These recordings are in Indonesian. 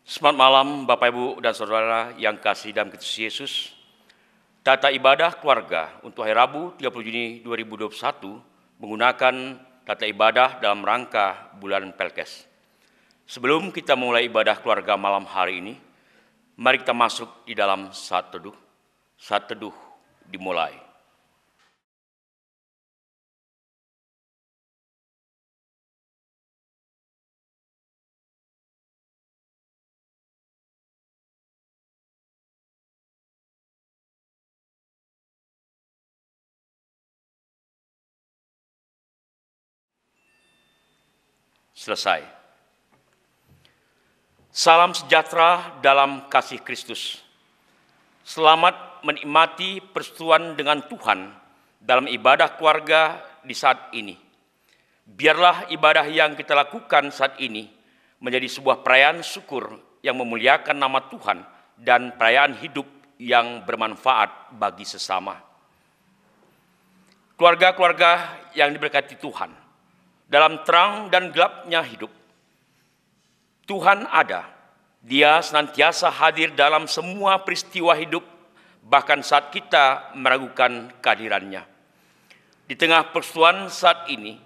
Selamat malam Bapak Ibu dan Saudara yang kasih dalam Kristus Yesus. Tata ibadah keluarga untuk hari Rabu 30 Juni 2021 menggunakan tata ibadah dalam rangka bulan Pelkes. Sebelum kita mulai ibadah keluarga malam hari ini, mari kita masuk di dalam saat teduh. Saat teduh dimulai. Selesai. Salam sejahtera dalam kasih Kristus. Selamat menikmati persekutuan dengan Tuhan dalam ibadah keluarga di saat ini. Biarlah ibadah yang kita lakukan saat ini menjadi sebuah perayaan syukur yang memuliakan nama Tuhan dan perayaan hidup yang bermanfaat bagi sesama. Keluarga-keluarga yang diberkati Tuhan, dalam terang dan gelapnya hidup, Tuhan ada. Dia senantiasa hadir dalam semua peristiwa hidup, bahkan saat kita meragukan kehadirannya. Di tengah persekutuan saat ini,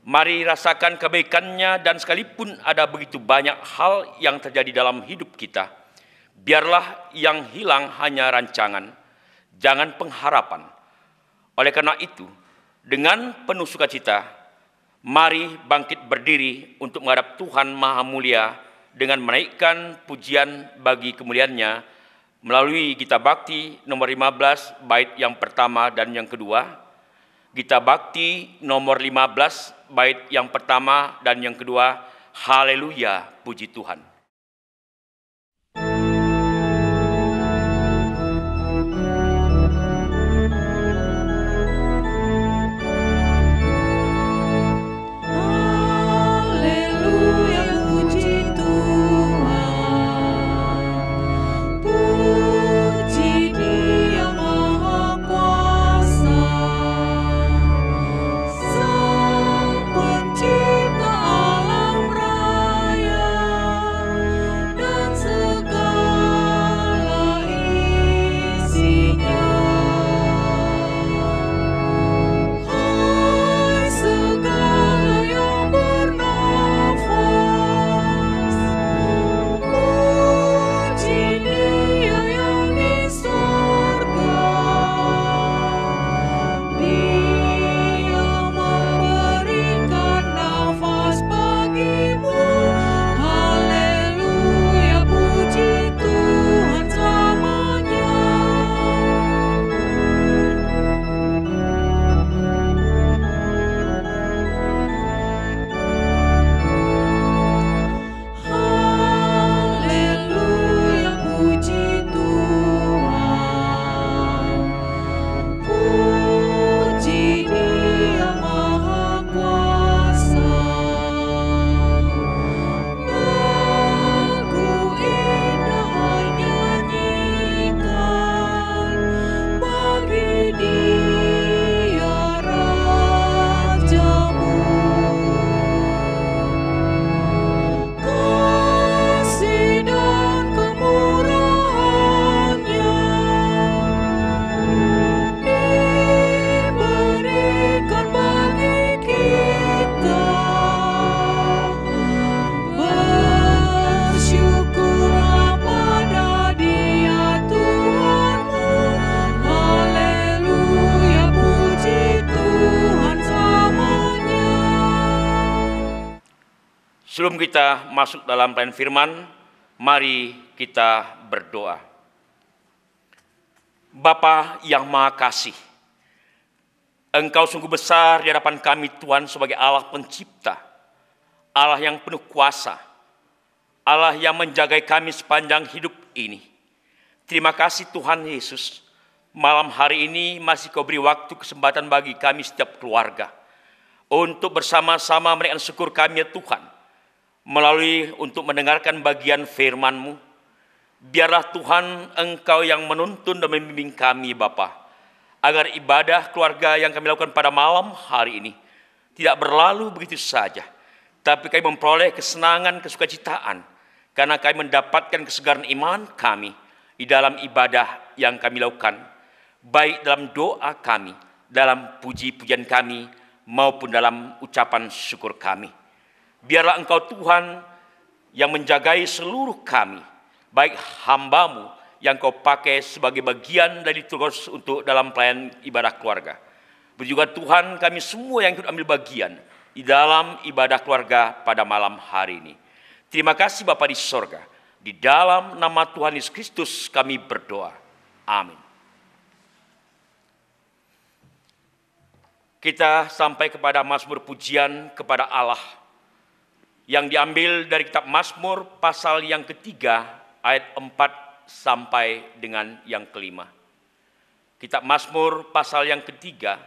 mari rasakan kebaikannya, dan sekalipun ada begitu banyak hal yang terjadi dalam hidup kita, biarlah yang hilang hanya rancangan, jangan pengharapan. Oleh karena itu, dengan penuh sukacita, mari bangkit berdiri untuk menghadap Tuhan Maha Mulia dengan menaikkan pujian bagi kemuliaan-Nya melalui Gita Bakti nomor 15 bait yang pertama dan yang kedua, Gita Bakti nomor 15 bait yang pertama dan yang kedua, Haleluya, puji Tuhan. Sebelum kita masuk dalam pelayanan firman, mari kita berdoa. Bapa yang Maha Kasih, Engkau sungguh besar di hadapan kami Tuhan sebagai Allah pencipta, Allah yang penuh kuasa, Allah yang menjaga kami sepanjang hidup ini. Terima kasih Tuhan Yesus, malam hari ini masih Kau beri waktu kesempatan bagi kami setiap keluarga untuk bersama-sama menaikkan syukur kami ya Tuhan, melalui untuk mendengarkan bagian firman-Mu. Biarlah Tuhan Engkau yang menuntun dan membimbing kami Bapa, agar ibadah keluarga yang kami lakukan pada malam hari ini tidak berlalu begitu saja, tapi kami memperoleh kesenangan, kesukacitaan karena kami mendapatkan kesegaran iman kami di dalam ibadah yang kami lakukan, baik dalam doa kami, dalam puji-pujian kami, maupun dalam ucapan syukur kami. Biarlah Engkau Tuhan yang menjagai seluruh kami, baik hamba-Mu yang Kau pakai sebagai bagian dari tugas untuk dalam pelayanan ibadah keluarga. Juga Tuhan, kami semua yang ikut ambil bagian di dalam ibadah keluarga pada malam hari ini. Terima kasih Bapa di sorga. Di dalam nama Tuhan Yesus Kristus kami berdoa. Amin. Kita sampai kepada Mazmur pujian kepada Allah yang diambil dari kitab Mazmur pasal yang ketiga ayat 4 sampai dengan yang kelima. Kitab Mazmur pasal yang ketiga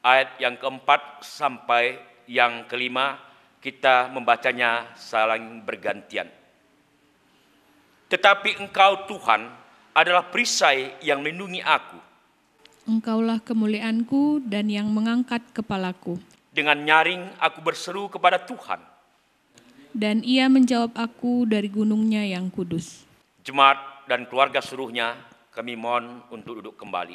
ayat yang keempat sampai yang kelima, kita membacanya saling bergantian. Tetapi Engkau Tuhan adalah perisai yang melindungi aku. Engkaulah kemuliaanku dan yang mengangkat kepalaku. Dengan nyaring aku berseru kepada Tuhan. Dan Ia menjawab aku dari gunungnya yang kudus. Jemaat dan keluarga seluruhnya, kami mohon untuk duduk kembali.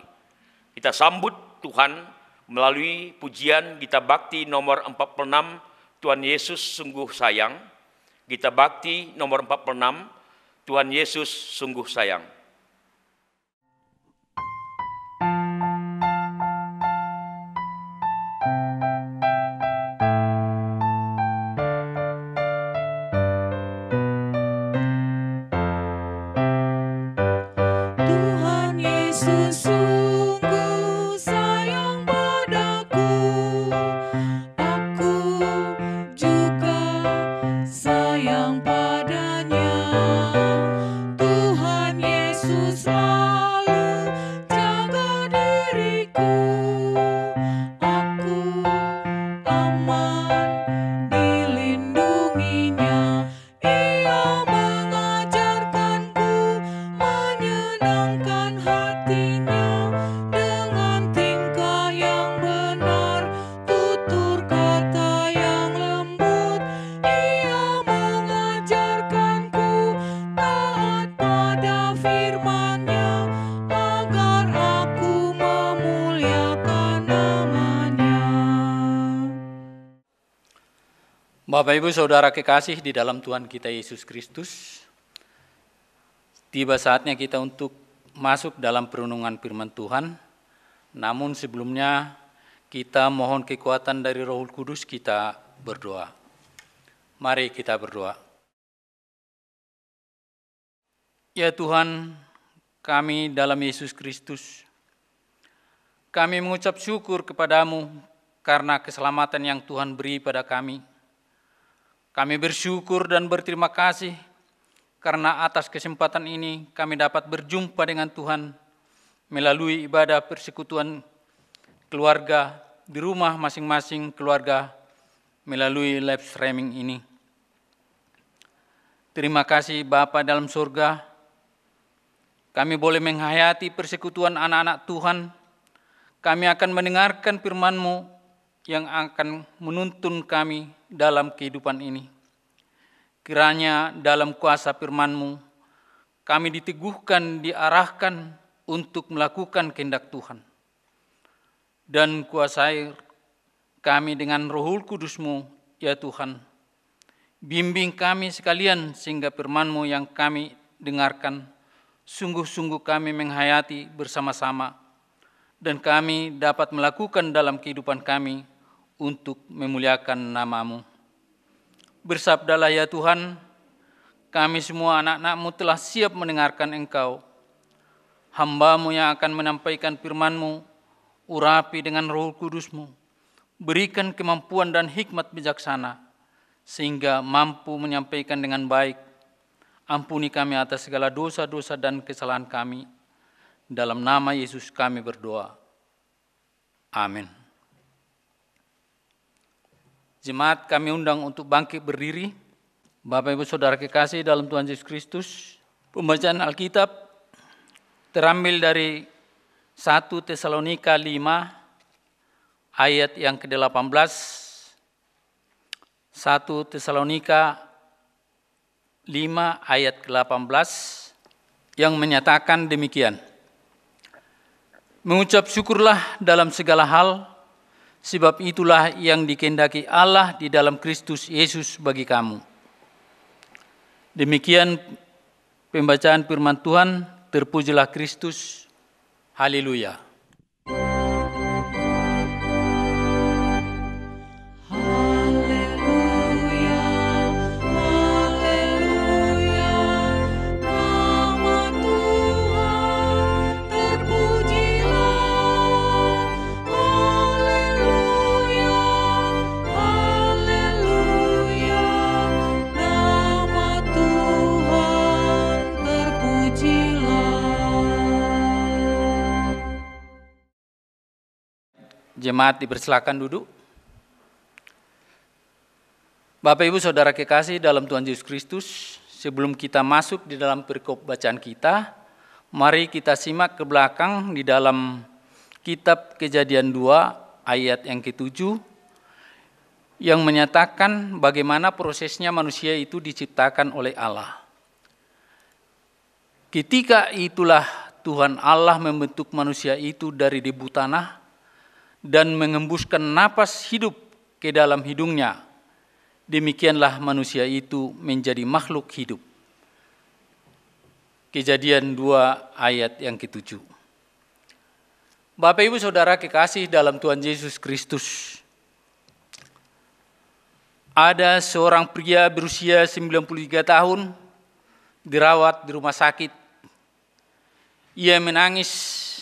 Kita sambut Tuhan melalui pujian Gita Bakti nomor 46, Tuhan Yesus sungguh sayang. Gita Bakti nomor 46, Tuhan Yesus sungguh sayang. Tuhan Yesus sungguh sayang padaku, aku juga sayang padanya. Tuhan Yesus selalu jaga diriku, aku aman dilindunginya. Ia mengajarkanku menyenangkan hatinya dengan tingkah yang benar, tutur kata yang lembut. Ia mengajarkanku taat pada firman-Nya agar aku memuliakan nama-Nya. Bapak Ibu Saudara kekasih di dalam Tuhan kita Yesus Kristus, tiba saatnya kita untuk masuk dalam perenungan firman Tuhan. Namun sebelumnya kita mohon kekuatan dari Roh Kudus, kita berdoa. Mari kita berdoa. Ya Tuhan, kami dalam Yesus Kristus, kami mengucap syukur kepadamu karena keselamatan yang Tuhan beri pada kami. Kami bersyukur dan berterima kasih karena atas kesempatan ini kami dapat berjumpa dengan Tuhan melalui ibadah persekutuan keluarga di rumah masing-masing keluarga melalui live streaming ini. Terima kasih Bapa dalam surga, kami boleh menghayati persekutuan anak-anak Tuhan. Kami akan mendengarkan firman-Mu yang akan menuntun kami dalam kehidupan ini. Kiranya dalam kuasa firman-Mu, kami diteguhkan, diarahkan untuk melakukan kehendak Tuhan. Dan kuasai kami dengan Roh Kudus-Mu, ya Tuhan. Bimbing kami sekalian sehingga firman-Mu yang kami dengarkan, sungguh-sungguh kami menghayati bersama-sama, dan kami dapat melakukan dalam kehidupan kami untuk memuliakan nama-Mu. Bersabdalah ya Tuhan, kami semua anak-anak-Mu telah siap mendengarkan Engkau. Hamba-Mu yang akan menyampaikan firman-Mu, urapi dengan Roh Kudus-Mu, berikan kemampuan dan hikmat bijaksana, sehingga mampu menyampaikan dengan baik. Ampuni kami atas segala dosa-dosa dan kesalahan kami. Dalam nama Yesus kami berdoa. Amin. Jemaat kami undang untuk bangkit berdiri. Bapak Ibu Saudara kekasih dalam Tuhan Yesus Kristus, pembacaan Alkitab terambil dari 1 Tesalonika 5 ayat yang ke-18. 1 Tesalonika 5 ayat ke-18 yang menyatakan demikian. Mengucap syukurlah dalam segala hal, sebab itulah yang dikehendaki Allah di dalam Kristus Yesus bagi kamu. Demikian pembacaan firman Tuhan, terpujilah Kristus. Haleluya. Haleluya, haleluya, nama Tuhan terpujilah. Haleluya, haleluya, nama Tuhan terpujilah. Jemaat dipersilakan duduk. Bapak Ibu Saudara kekasih dalam Tuhan Yesus Kristus, sebelum kita masuk di dalam perikop bacaan kita, mari kita simak ke belakang di dalam kitab Kejadian 2 ayat yang ke-7 yang menyatakan bagaimana prosesnya manusia itu diciptakan oleh Allah. Ketika itulah Tuhan Allah membentuk manusia itu dari debu tanah dan mengembuskan napas hidup ke dalam hidungnya. Demikianlah manusia itu menjadi makhluk hidup. Kejadian 2 ayat yang ke-7. Bapak Ibu Saudara kekasih dalam Tuhan Yesus Kristus. Ada seorang pria berusia 93 tahun dirawat di rumah sakit. Ia menangis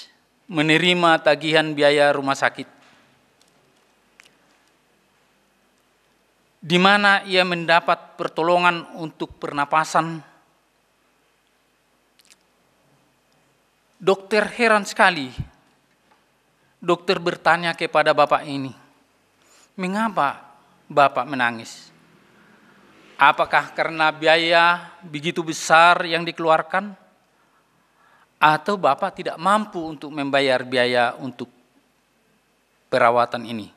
menerima tagihan biaya rumah sakit, di mana ia mendapat pertolongan untuk pernapasan. Dokter heran sekali. Dokter bertanya kepada bapak ini, "Mengapa bapak menangis? Apakah karena biaya begitu besar yang dikeluarkan? Atau bapak tidak mampu untuk membayar biaya untuk perawatan ini?"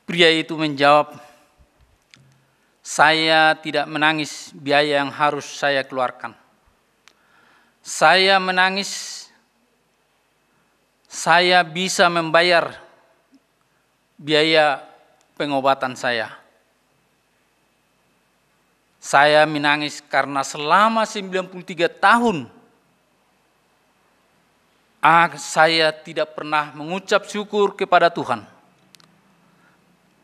Pria itu menjawab, "Saya tidak menangis biaya yang harus saya keluarkan. Saya menangis, saya bisa membayar biaya pengobatan saya. Saya menangis karena selama 93 tahun saya tidak pernah mengucap syukur kepada Tuhan.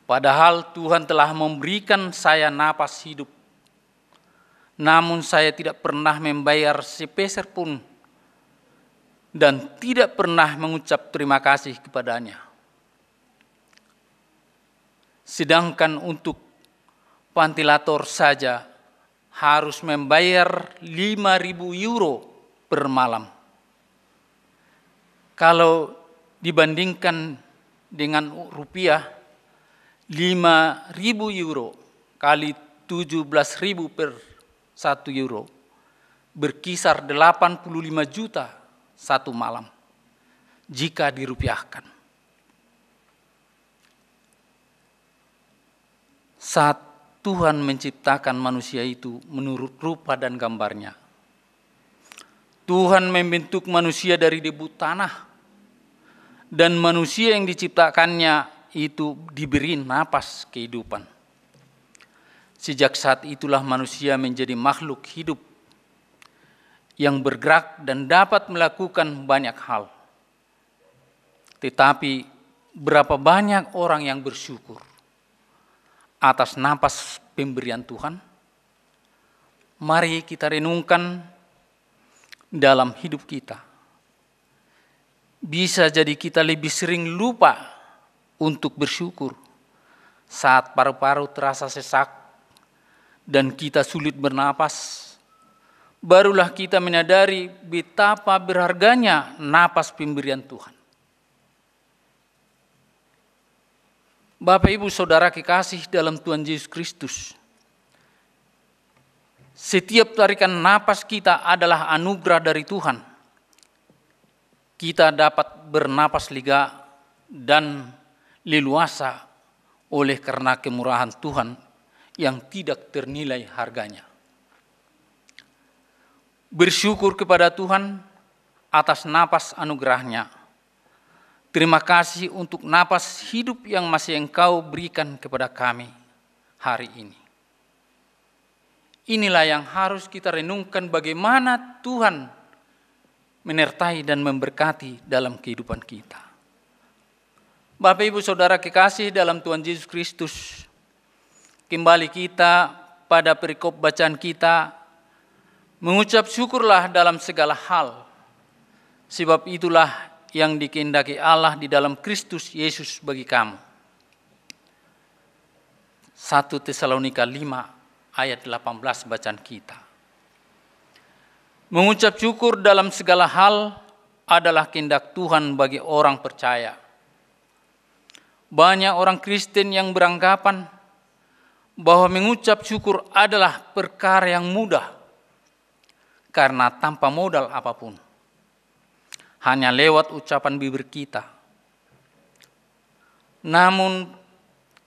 Padahal Tuhan telah memberikan saya napas hidup. Namun saya tidak pernah membayar sepeser pun dan tidak pernah mengucap terima kasih kepadanya. Sedangkan untuk ventilator saja harus membayar 5.000 euro per malam. Kalau dibandingkan dengan rupiah, 5.000 euro kali 17.000 per 1 euro berkisar 85 juta satu malam jika dirupiahkan. Saat Tuhan menciptakan manusia itu menurut rupa dan gambarnya, Tuhan membentuk manusia dari debu tanah, dan manusia yang diciptakannya itu diberi napas kehidupan. Sejak saat itulah manusia menjadi makhluk hidup yang bergerak dan dapat melakukan banyak hal. Tetapi berapa banyak orang yang bersyukur atas napas pemberian Tuhan? Mari kita renungkan dalam hidup kita. Bisa jadi kita lebih sering lupa untuk bersyukur saat paru-paru terasa sesak dan kita sulit bernapas. Barulah kita menyadari betapa berharganya napas pemberian Tuhan. Bapak Ibu Saudara kekasih dalam Tuhan Yesus Kristus, setiap tarikan napas kita adalah anugerah dari Tuhan. Kita dapat bernapas lega dan leluasa oleh karena kemurahan Tuhan yang tidak ternilai harganya. bersyukur kepada Tuhan atas napas anugerah-Nya. Terima kasih untuk napas hidup yang masih Engkau berikan kepada kami hari ini. Inilah yang harus kita renungkan, bagaimana Tuhan menyertai dan memberkati dalam kehidupan kita. Bapak, Ibu, Saudara kekasih dalam Tuhan Yesus Kristus, kembali kita pada perikop bacaan kita, mengucap syukurlah dalam segala hal, sebab itulah yang dikehendaki Allah di dalam Kristus Yesus bagi kamu. 1 Tesalonika 5 ayat 18 bacaan kita. Mengucap syukur dalam segala hal adalah kehendak Tuhan bagi orang percaya. Banyak orang Kristen yang beranggapan bahwa mengucap syukur adalah perkara yang mudah karena tanpa modal apapun, hanya lewat ucapan bibir kita. Namun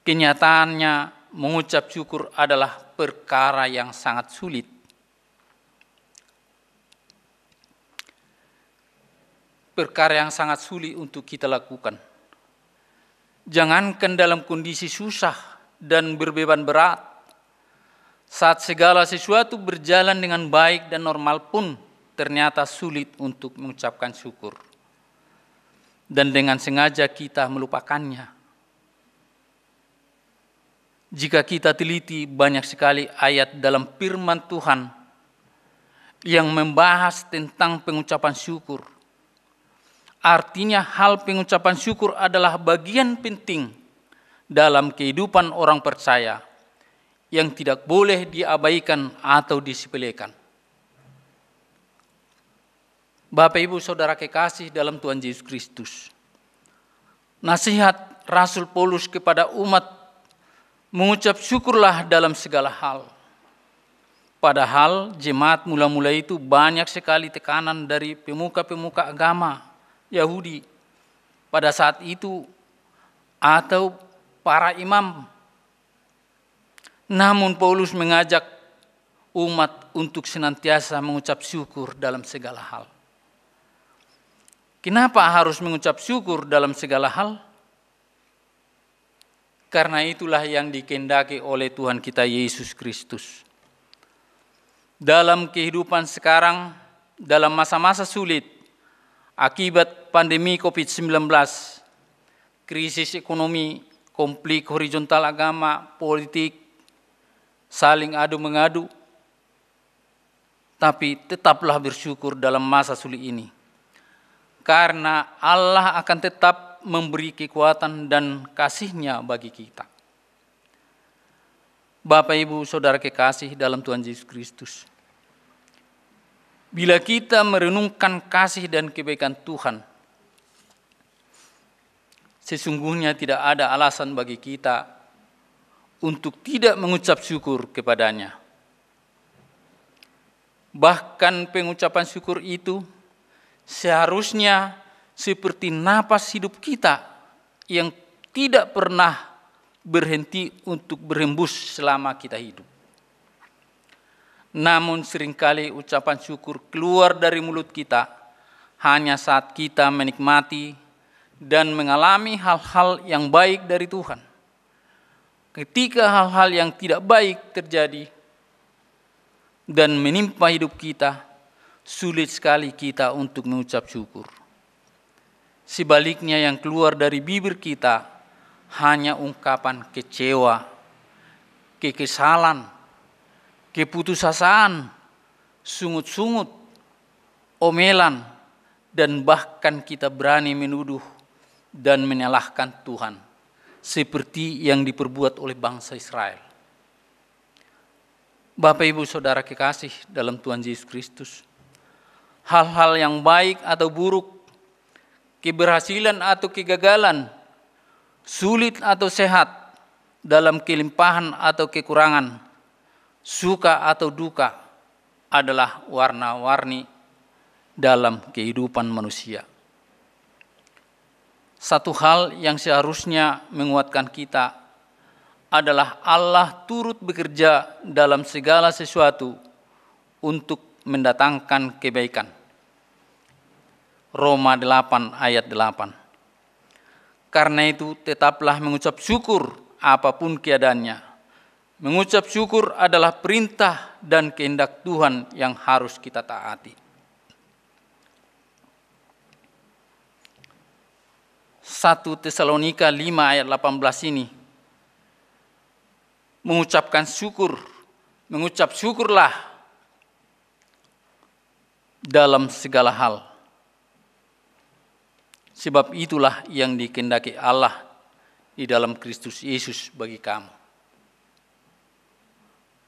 kenyataannya mengucap syukur adalah perkara yang sangat sulit. Perkara yang sangat sulit untuk kita lakukan. Jangankan dalam kondisi susah dan berbeban berat, saat segala sesuatu berjalan dengan baik dan normal pun ternyata sulit untuk mengucapkan syukur. Dan dengan sengaja kita melupakannya. Jika kita teliti, banyak sekali ayat dalam firman Tuhan yang membahas tentang pengucapan syukur. Artinya hal pengucapan syukur adalah bagian penting dalam kehidupan orang percaya yang tidak boleh diabaikan atau disepelekan. Bapak, Ibu, Saudara kekasih dalam Tuhan Yesus Kristus, nasihat Rasul Paulus kepada umat mengucap syukurlah dalam segala hal. Padahal jemaat mula-mula itu banyak sekali tekanan dari pemuka-pemuka agama Yahudi pada saat itu atau para imam. Namun Paulus mengajak umat untuk senantiasa mengucap syukur dalam segala hal. Kenapa harus mengucap syukur dalam segala hal? Karena itulah yang dikehendaki oleh Tuhan kita Yesus Kristus. Dalam kehidupan sekarang, dalam masa-masa sulit, akibat pandemi COVID-19, krisis ekonomi, konflik horizontal agama, politik, saling adu-mengadu, tapi tetaplah bersyukur dalam masa sulit ini. Karena Allah akan tetap memberi kekuatan dan kasih-Nya bagi kita. Bapak, Ibu, Saudara kekasih dalam Tuhan Yesus Kristus, bila kita merenungkan kasih dan kebaikan Tuhan, sesungguhnya tidak ada alasan bagi kita untuk tidak mengucap syukur kepada-Nya. Bahkan pengucapan syukur itu seharusnya seperti napas hidup kita yang tidak pernah berhenti untuk berhembus selama kita hidup. Namun seringkali ucapan syukur keluar dari mulut kita hanya saat kita menikmati dan mengalami hal-hal yang baik dari Tuhan. Ketika hal-hal yang tidak baik terjadi dan menimpa hidup kita, sulit sekali kita untuk mengucap syukur. Sebaliknya yang keluar dari bibir kita hanya ungkapan kecewa, kekesalan, keputusasaan, sungut-sungut, omelan, dan bahkan kita berani menuduh dan menyalahkan Tuhan, seperti yang diperbuat oleh bangsa Israel. Bapak, Ibu, Saudara kekasih dalam Tuhan Yesus Kristus, hal-hal yang baik atau buruk, keberhasilan atau kegagalan, sulit atau sehat, dalam kelimpahan atau kekurangan, suka atau duka, adalah warna-warni dalam kehidupan manusia. Satu hal yang seharusnya menguatkan kita adalah Allah turut bekerja dalam segala sesuatu untuk mendatangkan kebaikan. Roma 8 ayat 8. Karena itu tetaplah mengucap syukur apapun keadaannya. Mengucap syukur adalah perintah dan kehendak Tuhan yang harus kita taati. 1 Tesalonika 5 ayat 18 ini mengucapkan syukur, mengucap syukurlah dalam segala hal. Sebab itulah yang dikehendaki Allah di dalam Kristus Yesus bagi kamu.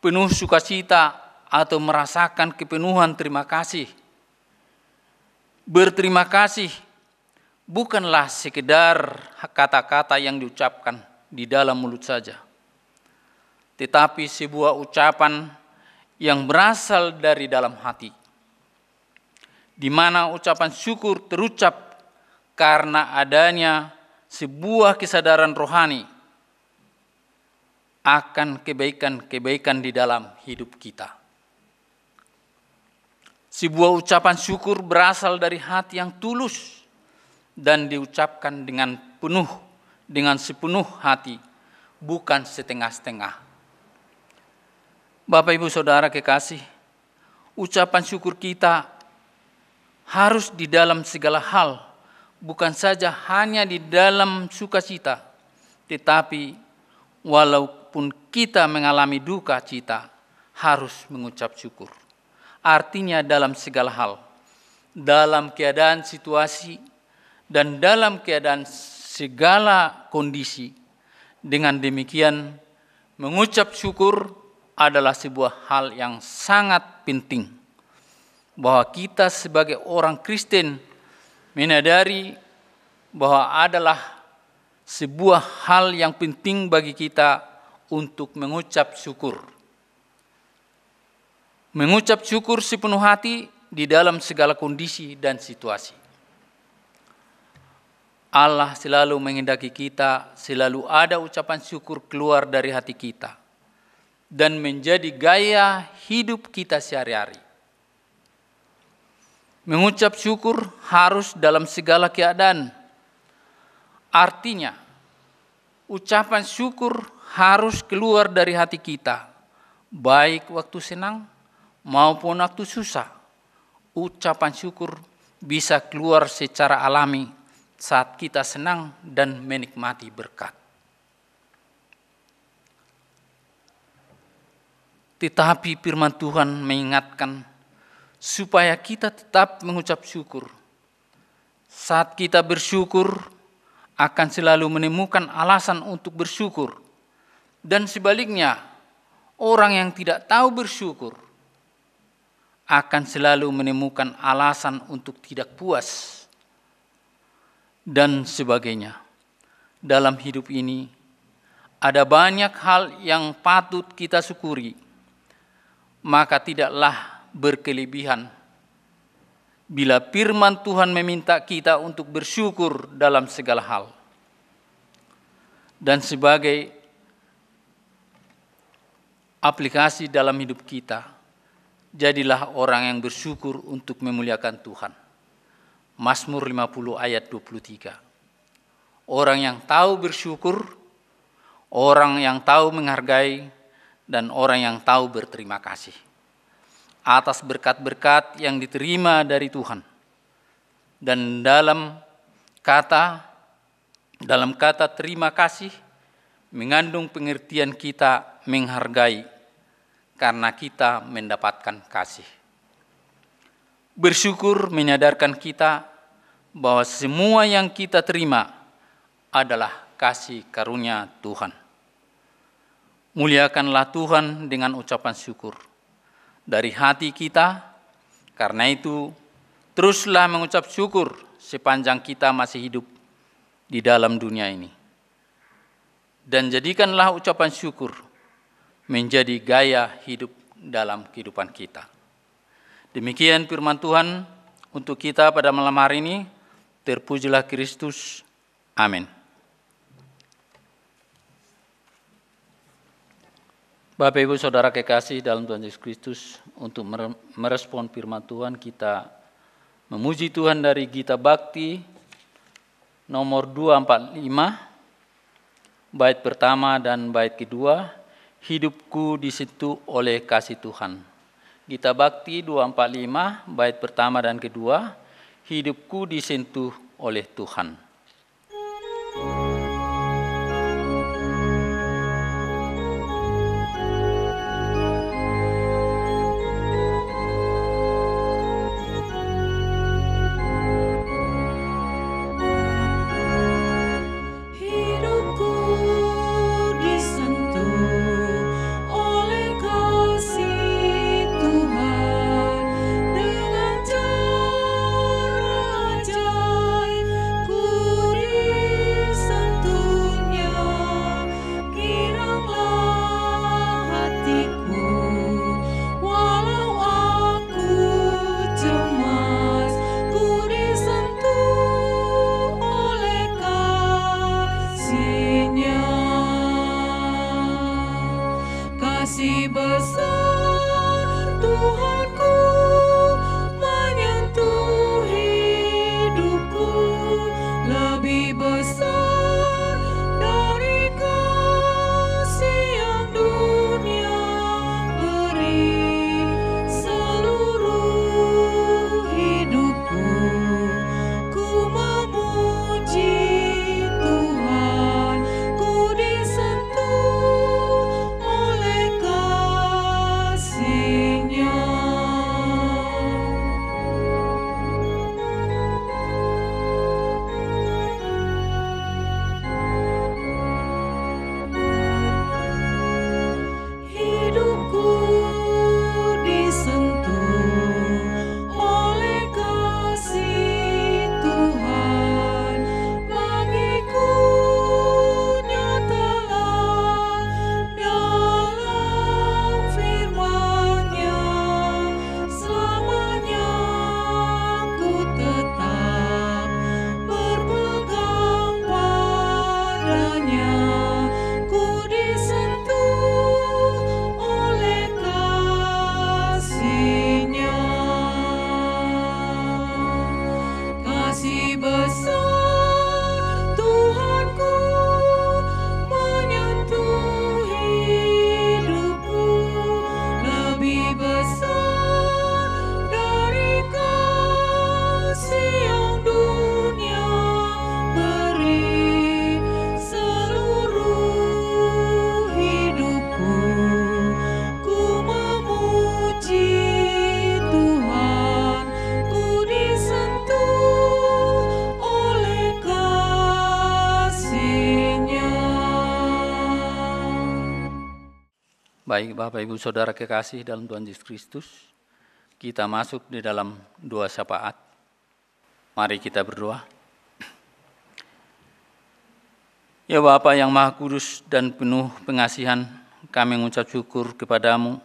Penuh sukacita atau merasakan kepenuhan terima kasih. Berterima kasih bukanlah sekedar kata-kata yang diucapkan di dalam mulut saja, tetapi sebuah ucapan yang berasal dari dalam hati, di mana ucapan syukur terucap karena adanya sebuah kesadaran rohani akan kebaikan-kebaikan di dalam hidup kita. Sebuah ucapan syukur berasal dari hati yang tulus dan diucapkan dengan sepenuh hati, bukan setengah-setengah. Bapak Ibu Saudara kekasih, ucapan syukur kita harus di dalam segala hal, bukan saja hanya di dalam sukacita, tetapi walaupun kita mengalami duka cita, harus mengucap syukur. Artinya dalam segala hal, dalam keadaan situasi, dan dalam keadaan segala kondisi. Dengan demikian, mengucap syukur adalah sebuah hal yang sangat penting, bahwa kita sebagai orang Kristen menyadari bahwa adalah sebuah hal yang penting bagi kita untuk mengucap syukur. Mengucap syukur sepenuh hati di dalam segala kondisi dan situasi. Allah selalu menghendaki kita selalu ada ucapan syukur keluar dari hati kita dan menjadi gaya hidup kita sehari-hari. Mengucap syukur harus dalam segala keadaan. Artinya, ucapan syukur harus keluar dari hati kita, baik waktu senang maupun waktu susah. Ucapan syukur bisa keluar secara alami saat kita senang dan menikmati berkat. Tetapi firman Tuhan mengingatkan supaya kita tetap mengucap syukur. Saat kita bersyukur, akan selalu menemukan alasan untuk bersyukur. Dan sebaliknya, orang yang tidak tahu bersyukur akan selalu menemukan alasan untuk tidak puas dan sebagainya. Dalam hidup ini, ada banyak hal yang patut kita syukuri, maka tidaklah berkelebihan bila firman Tuhan meminta kita untuk bersyukur dalam segala hal. Dan sebagai aplikasi dalam hidup kita, jadilah orang yang bersyukur untuk memuliakan Tuhan. Mazmur 50 ayat 23. Orang yang tahu bersyukur, orang yang tahu menghargai, dan orang yang tahu berterima kasih atas berkat-berkat yang diterima dari Tuhan. Dan dalam kata terima kasih mengandung pengertian kita menghargai karena kita mendapatkan kasih. Bersyukur menyadarkan kita bahwa semua yang kita terima adalah kasih karunia Tuhan. Muliakanlah Tuhan dengan ucapan syukur dari hati kita. Karena itu, teruslah mengucap syukur sepanjang kita masih hidup di dalam dunia ini. Dan jadikanlah ucapan syukur menjadi gaya hidup dalam kehidupan kita. Demikian firman Tuhan untuk kita pada malam hari ini. Terpujilah Kristus. Amin. Bapak Ibu Saudara kekasih dalam Tuhan Yesus Kristus, untuk merespon firman Tuhan kita memuji Tuhan dari Gita Bakti nomor 245, bait pertama dan bait kedua, hidupku disentuh oleh kasih Tuhan. Gita Bakti 245, bait pertama dan kedua, hidupku disentuh oleh Tuhan. Hidupku disentuh oleh kasih Tuhan, dengan cara ajaib ku disentuhnya. Giranglah hatiku, walau aku cemas, ku disentuh oleh kasih-Nya. Kasih besar Tuhanku menyentuh hidupku, lebih besar dari kasih yang dunia beri. Seluruh hidupku ku memuji Tuhan, ku disentuh oleh kasih-Nya. Hidupku disentuh oleh kasih Tuhan, bagiku nyatalah dalam firman-Nya. Selamanya ku tetap berpegang padanya, ku disentuh oleh kasih-Nya. Kasih besar Tuhanku menyentuh hidupku, lebih besar dari kasih yang dunia beri. Seluruh hidupku ku memuji Tuhan, ku disentuh oleh kasih-Nya. Baik Bapak Ibu Saudara kekasih dalam Tuhan Yesus Kristus, kita masuk di dalam doa syafaat. Mari kita berdoa. Ya Bapa yang Maha Kudus dan penuh pengasihan, kami mengucap syukur kepadamu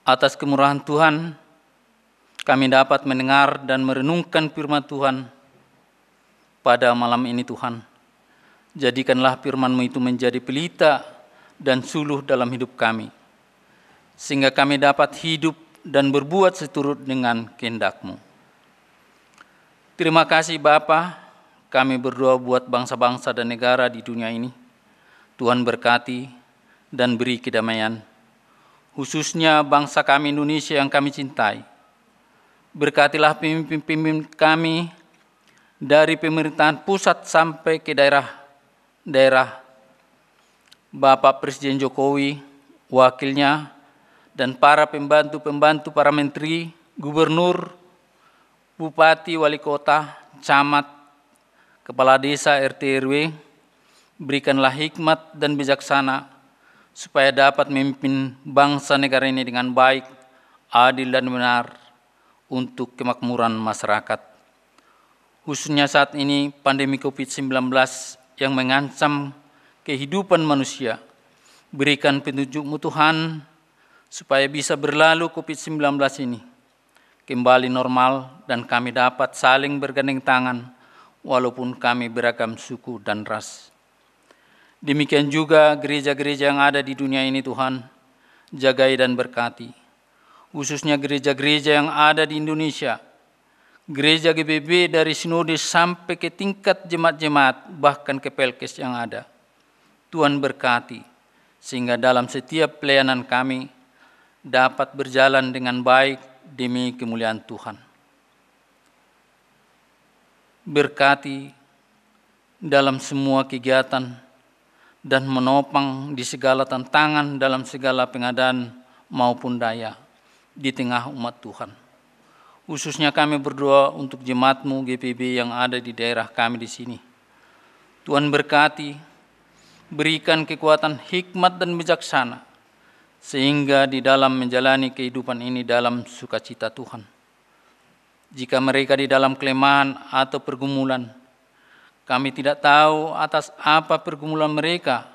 atas kemurahan Tuhan. Kami dapat mendengar dan merenungkan firman Tuhan pada malam ini Tuhan. Jadikanlah firman-Mu itu menjadi pelita dan suluh dalam hidup kami, sehingga kami dapat hidup dan berbuat seturut dengan kehendak-Mu. Terima kasih Bapa, kami berdoa buat bangsa-bangsa dan negara di dunia ini. Tuhan berkati dan beri kedamaian, khususnya bangsa kami Indonesia yang kami cintai. Berkatilah pemimpin-pemimpin kami dari pemerintahan pusat sampai ke daerah-daerah, Bapak Presiden Jokowi, wakilnya, dan para pembantu-pembantu para menteri, gubernur, bupati, wali kota, camat, kepala desa, RT RW. Berikanlah hikmat dan bijaksana supaya dapat memimpin bangsa negara ini dengan baik, adil dan benar untuk kemakmuran masyarakat. Khususnya saat ini pandemi COVID-19 yang mengancam kehidupan manusia. Berikan petunjuk-Mu Tuhan supaya bisa berlalu COVID-19 ini kembali normal dan kami dapat saling bergandeng tangan walaupun kami beragam suku dan ras. Demikian juga gereja-gereja yang ada di dunia ini Tuhan, jagai dan berkati. Khususnya gereja-gereja yang ada di Indonesia, gereja GBB dari sinode sampai ke tingkat jemaat-jemaat, bahkan ke pelkes yang ada. Tuhan berkati, sehingga dalam setiap pelayanan kami dapat berjalan dengan baik demi kemuliaan Tuhan. Berkati dalam semua kegiatan dan menopang di segala tantangan dalam segala pengadaan maupun daya di tengah umat Tuhan. Khususnya kami berdoa untuk jemaat-Mu GPB yang ada di daerah kami di sini. Tuhan berkati, berikan kekuatan hikmat dan bijaksana, sehingga di dalam menjalani kehidupan ini dalam sukacita Tuhan. Jika mereka di dalam kelemahan atau pergumulan, kami tidak tahu atas apa pergumulan mereka.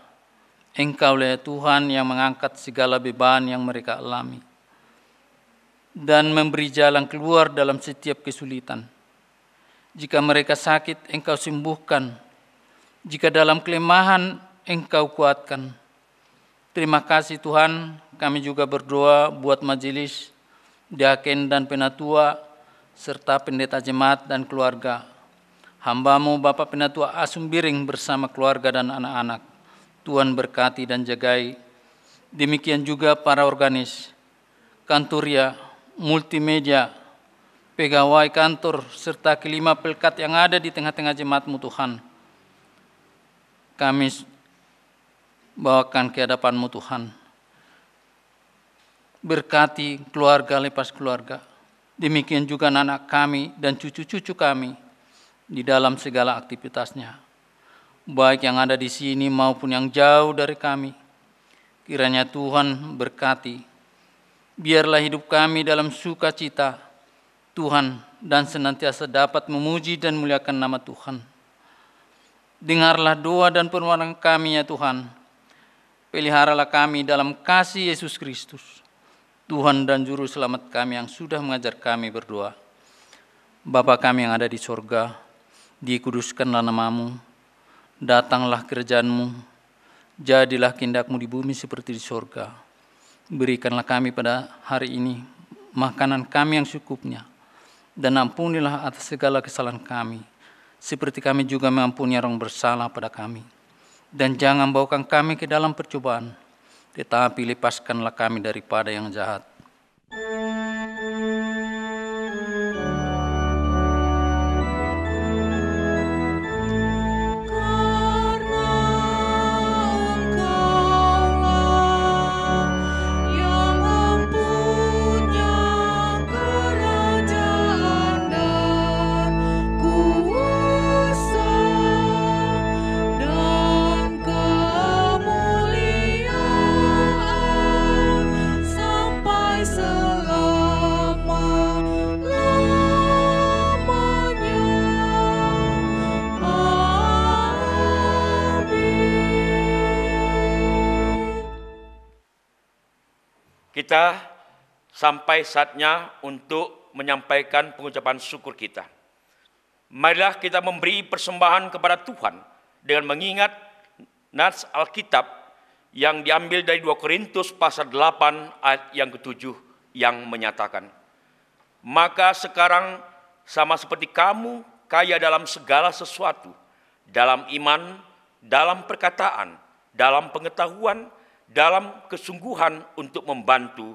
Engkaulah Tuhan yang mengangkat segala beban yang mereka alami dan memberi jalan keluar dalam setiap kesulitan. Jika mereka sakit, Engkau sembuhkan. Jika dalam kelemahan, Engkau kuatkan. Terima kasih Tuhan, kami juga berdoa buat majelis, diaken dan penatua, serta pendeta jemaat dan keluarga. Hamba-Mu Bapak Penatua Asum Biring bersama keluarga dan anak-anak. Tuhan berkati dan jagai. Demikian juga para organis, kantoria, multimedia, pegawai kantor, serta kelima pelkat yang ada di tengah-tengah jemaat-Mu Tuhan. Kami bawakan ke hadapan-Mu Tuhan. Berkati keluarga lepas keluarga. Demikian juga anak kami dan cucu-cucu kami di dalam segala aktivitasnya. Baik yang ada di sini maupun yang jauh dari kami. Kiranya Tuhan berkati. Biarlah hidup kami dalam sukacita Tuhan dan senantiasa dapat memuji dan muliakan nama Tuhan. Dengarlah doa dan permohonan kami ya Tuhan. Peliharalah kami dalam kasih Yesus Kristus, Tuhan dan Juru Selamat kami yang sudah mengajar kami berdoa. Bapa kami yang ada di sorga, dikuduskanlah nama-Mu, datanglah kerajaan-Mu, jadilah kehendak-Mu di bumi seperti di sorga. Berikanlah kami pada hari ini makanan kami yang secukupnya, dan ampunilah atas segala kesalahan kami, seperti kami juga mengampuni orang bersalah pada kami. Dan jangan bawakan kami ke dalam percobaan, tetapi lepaskanlah kami daripada yang jahat. Kita sampai saatnya untuk menyampaikan pengucapan syukur kita. Marilah kita memberi persembahan kepada Tuhan dengan mengingat nas Alkitab yang diambil dari 2 Korintus pasal 8 ayat yang ke-7 yang menyatakan, maka sekarang sama seperti kamu kaya dalam segala sesuatu, dalam iman, dalam perkataan, dalam pengetahuan, dalam kesungguhan untuk membantu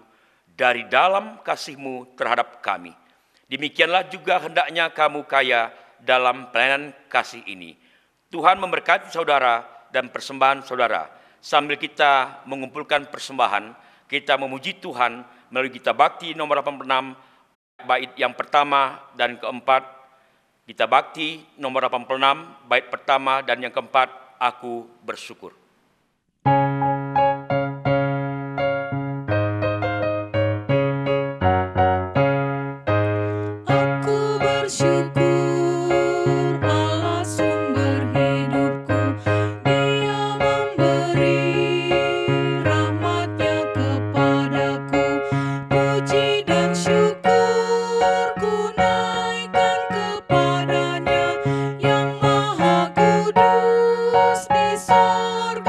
dari dalam kasih-Mu terhadap kami. Demikianlah juga hendaknya kamu kaya dalam pelayanan kasih ini. Tuhan memberkati saudara dan persembahan saudara. Sambil kita mengumpulkan persembahan, kita memuji Tuhan melalui Kitab Bakti nomor 86, bait yang pertama dan keempat. Kitab Bakti nomor 86, bait pertama dan yang keempat, aku bersyukur. Yang Maha Kudus di sorga.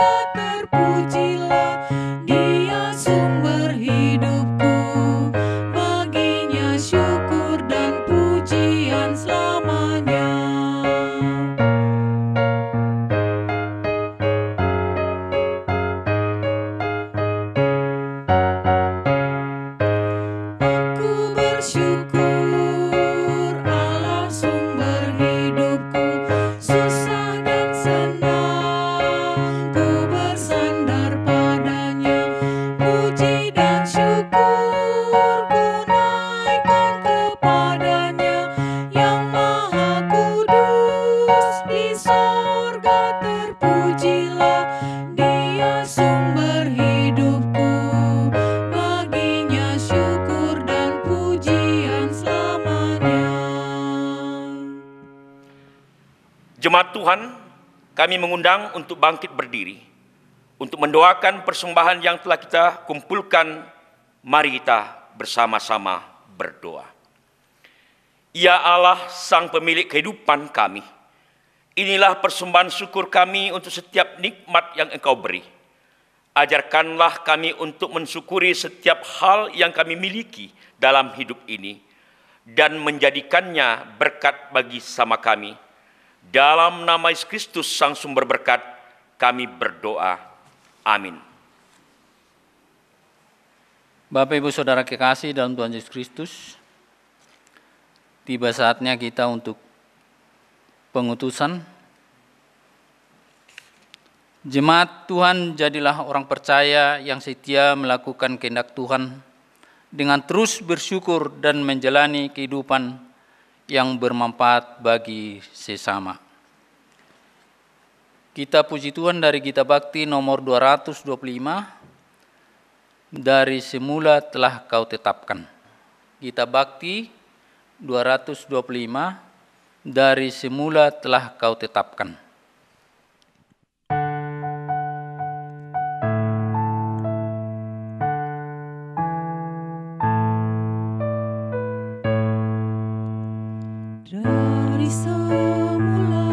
Tuhan, kami mengundang untuk bangkit berdiri, untuk mendoakan persembahan yang telah kita kumpulkan. Mari kita bersama-sama berdoa. Ya Allah, Sang Pemilik kehidupan kami, inilah persembahan syukur kami untuk setiap nikmat yang Engkau beri. Ajarkanlah kami untuk mensyukuri setiap hal yang kami miliki dalam hidup ini dan menjadikannya berkat bagi sama kami. Dalam nama Yesus Kristus, Sang Sumber Berkat, kami berdoa. Amin. Bapak Ibu Saudara kekasih dalam Tuhan Yesus Kristus, tiba saatnya kita untuk pengutusan. Jemaat Tuhan, jadilah orang percaya yang setia melakukan kehendak Tuhan dengan terus bersyukur dan menjalani kehidupan yang bermanfaat bagi sesama. Kita puji Tuhan dari Gita Bakti nomor 225, dari semula telah Kau tetapkan. Gita Bakti 225, dari semula telah Kau tetapkan. Dari semula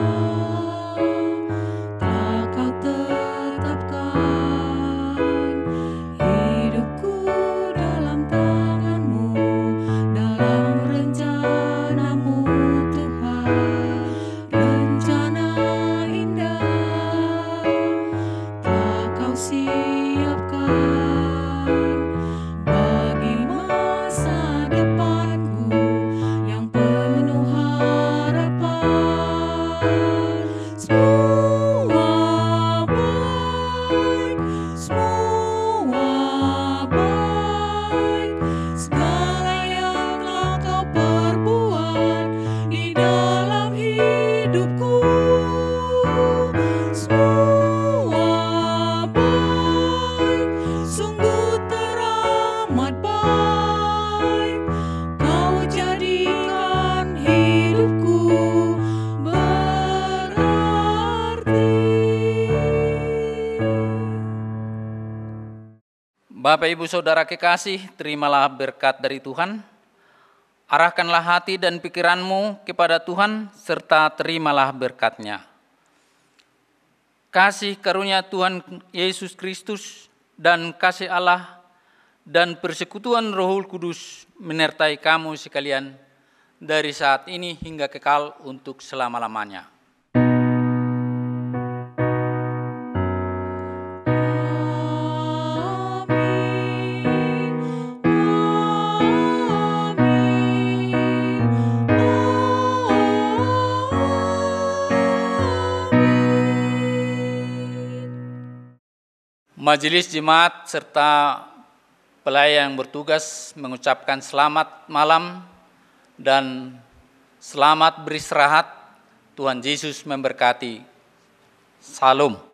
telah Kau tetapkan hidupku dalam tangan-Mu, dalam rencana-Mu Tuhan. Rencana indah telah Kau siapkan bagi masa depanku yang penuh harapan. Semua baik, semua baik, segala yang telah Kau perbuat di dalam hidupku. Semua baik, sungguh teramat baik. Kau jadikan hidupku berarti. Bapak Ibu Saudara kekasih, terimalah berkat dari Tuhan. Arahkanlah hati dan pikiranmu kepada Tuhan, serta terimalah berkat-Nya. Kasih karunia Tuhan Yesus Kristus dan kasih Allah dan persekutuan Roh Kudus menyertai kamu sekalian dari saat ini hingga kekal untuk selama-lamanya. Majelis Jemaat serta pelayan yang bertugas mengucapkan selamat malam dan selamat beristirahat. Tuhan Yesus memberkati. Salam.